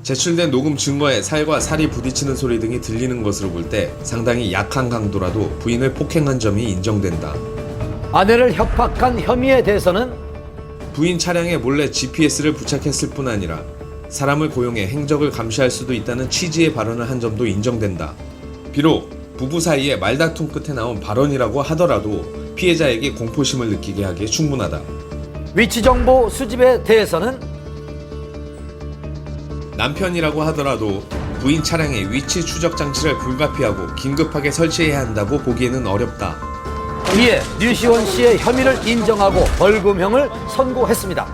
제출된 녹음 증거에 살과 살이 부딪히는 소리 등이 들리는 것으로 볼 때 상당히 약한 강도라도 부인을 폭행한 점이 인정된다. 아내를 협박한 혐의에 대해서는 부인 차량에 몰래 GPS를 부착했을 뿐 아니라 사람을 고용해 행적을 감시할 수도 있다는 취지의 발언을 한 점도 인정된다. 비록 부부 사이에 말다툼 끝에 나온 발언이라고 하더라도 피해자에게 공포심을 느끼게 하기에 충분하다. 위치 정보 수집에 대해서는 남편이라고 하더라도 부인 차량에 위치 추적 장치를 불가피하고 긴급하게 설치해야 한다고 보기에는 어렵다. 이에 류시원 씨의 혐의를 인정하고 벌금형을 선고했습니다.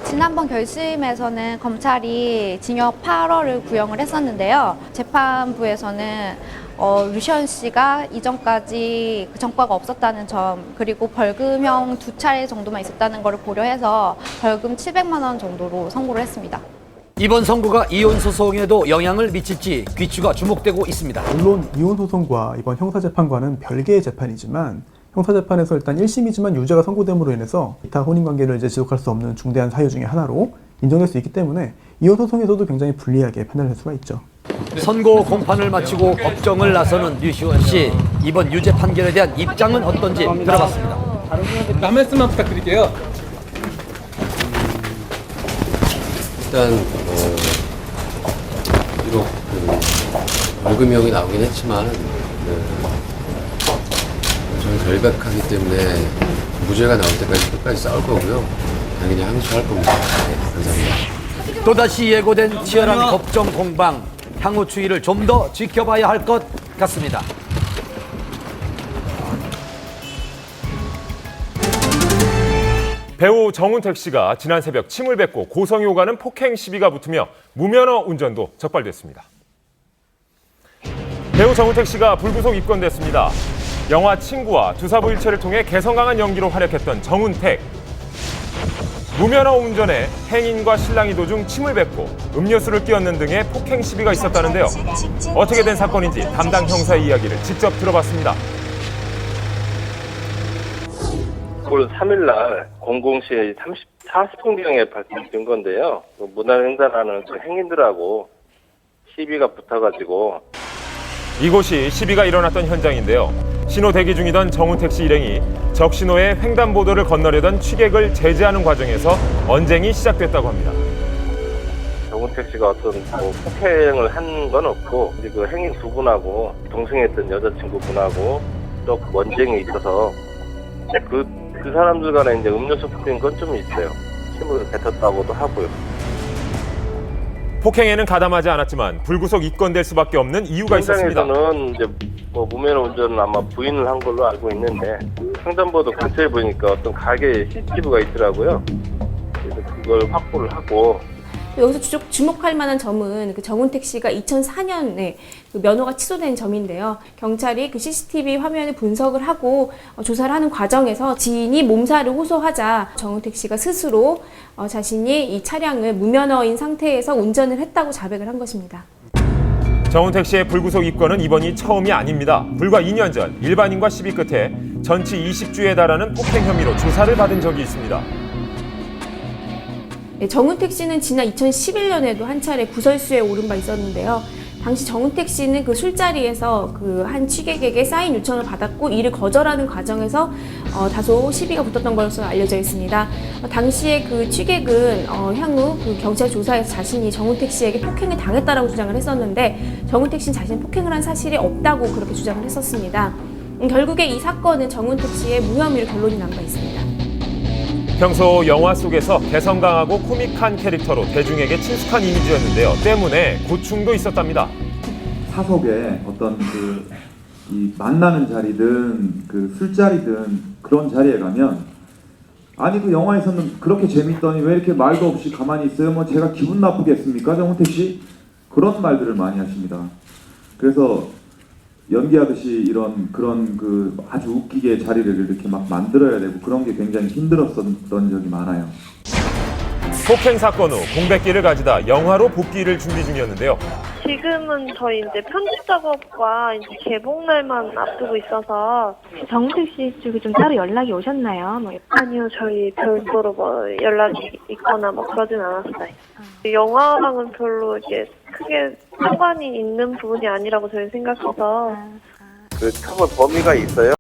지난번 결심에서는 검찰이 징역 8월을 구형을 했었는데요. 재판부에서는 류시원 씨가 이전까지 그 전과가 없었다는 점, 그리고 벌금형 2차례 정도만 있었다는 것을 고려해서 벌금 700만 원 정도로 선고를 했습니다. 이번 선고가 이혼 소송에도 영향을 미칠지 귀추가 주목되고 있습니다. 물론 이혼 소송과 이번 형사재판과는 별개의 재판이지만 형사재판에서 일단 1심이지만 유죄가 선고됨으로 인해서 기타 혼인관계를 지속할 수 없는 중대한 사유 중에 하나로 인정될 수 있기 때문에 이혼 소송에서도 굉장히 불리하게 판단할 수가 있죠. 선고 공판을 마치고 법정을 나서는 류시원 씨, 이번 유죄 판결에 대한 입장은 어떤지 들어봤습니다. 한 말씀만 부탁드릴게요. 일단 비록 벌금형이 나오긴 했지만 저는 결백하기 때문에 무죄가 나올 때까지 끝까지 싸울 거고요. 당연히 항소할 겁니다. 네, 감사합니다. 또다시 예고된 치열한 법정 공방, 향후 추이를 좀 더 지켜봐야 할 것 같습니다. 배우 정운택 씨가 지난 새벽 침을 뱉고 고성이 오가는 폭행 시비가 붙으며 무면허 운전도 적발됐습니다. 배우 정운택 씨가 불구속 입건됐습니다. 영화 친구와 두사부일체를 통해 개성 강한 연기로 활약했던 정운택. 무면허 운전에 행인과 신랑이 도중 침을 뱉고 음료수를 끼얹는 등의 폭행 시비가 있었다는데요. 어떻게 된 사건인지 담당 형사의 이야기를 직접 들어봤습니다. 9월 3일날 00시 40분경에 발생된 건데요. 문화행사라는 행인들하고 시비가 붙어가지고 이곳이 시비가 일어났던 현장인데요. 신호 대기 중이던 정운택 씨 일행이 적신호에 횡단보도를 건너려던 취객을 제지하는 과정에서 언쟁이 시작됐다고 합니다. 정운택 씨가 어떤 폭행을 한 건 없고 그 행인 두 분하고 동승했던 여자친구분하고 또 언쟁이 있어서 그 사람들 간에 이제 음료수 뿌린 건 좀 있어요. 침을 뱉었다고도 하고요. 폭행에는 가담하지 않았지만 불구속 입건될 수밖에 없는 이유가 있었습니다. 현장에서는 이제 무면허 운전은 아마 부인을 한 걸로 알고 있는데 횡단보도 근처에 보니까 어떤 가게에 CCTV가 있더라고요. 그래서 그걸 확보를 하고. 여기서 주목할 만한 점은 그 정운택 씨가 2004년에 그 면허가 취소된 점인데요. 경찰이 그 CCTV 화면을 분석을 하고 조사를 하는 과정에서 지인이 몸살을 호소하자 정운택 씨가 스스로 자신이 이 차량을 무면허인 상태에서 운전을 했다고 자백을 한 것입니다. 정운택 씨의 불구속 입건은 이번이 처음이 아닙니다. 불과 2년 전 일반인과 시비 끝에 전치 20주에 달하는 폭행 혐의로 조사를 받은 적이 있습니다. 정운택 씨는 지난 2011년에도 한 차례 구설수에 오른 바 있었는데요. 당시 정운택 씨는 그 술자리에서 그 한 취객에게 사인 요청을 받았고 이를 거절하는 과정에서 다소 시비가 붙었던 것으로 알려져 있습니다. 당시에 그 취객은 향후 그 경찰 조사에서 자신이 정운택 씨에게 폭행을 당했다라고 주장을 했었는데 정운택 씨는 자신이 폭행을 한 사실이 없다고 그렇게 주장을 했었습니다. 결국에 이 사건은 정운택 씨의 무혐의로 결론이 난 바 있습니다. 평소 영화 속에서 개성 강하고 코믹한 캐릭터로 대중에게 친숙한 이미지였는데요. 때문에 고충도 있었답니다. 사석에 어떤 이 만나는 자리든 술자리든 그런 자리에 가면 아니 그 영화에서는 그렇게 재밌더니 왜 이렇게 말도 없이 가만히 있어요? 뭐 제가 기분 나쁘겠습니까? 정운택 씨? 그런 말들을 많이 하십니다. 그래서 연기하듯이 그런 아주 웃기게 자리를 이렇게 막 만들어야 되고 그런 게 굉장히 힘들었던 적이 많아요. 폭행 사건 후 공백기를 가지다 영화로 복귀를 준비 중이었는데요. 지금은 저희 이제 편집 작업과 이제 개봉날만 앞두고 있어서 정우택 씨 쪽에 좀 따로 연락이 오셨나요? 아니요, 저희 별도로 뭐 연락이 있거나 뭐 그러진 않았어요. 영화랑은 별로 이게 크게 상관이 있는 부분이 아니라고 저희 생각해서 그 처벌 범위가 있어요.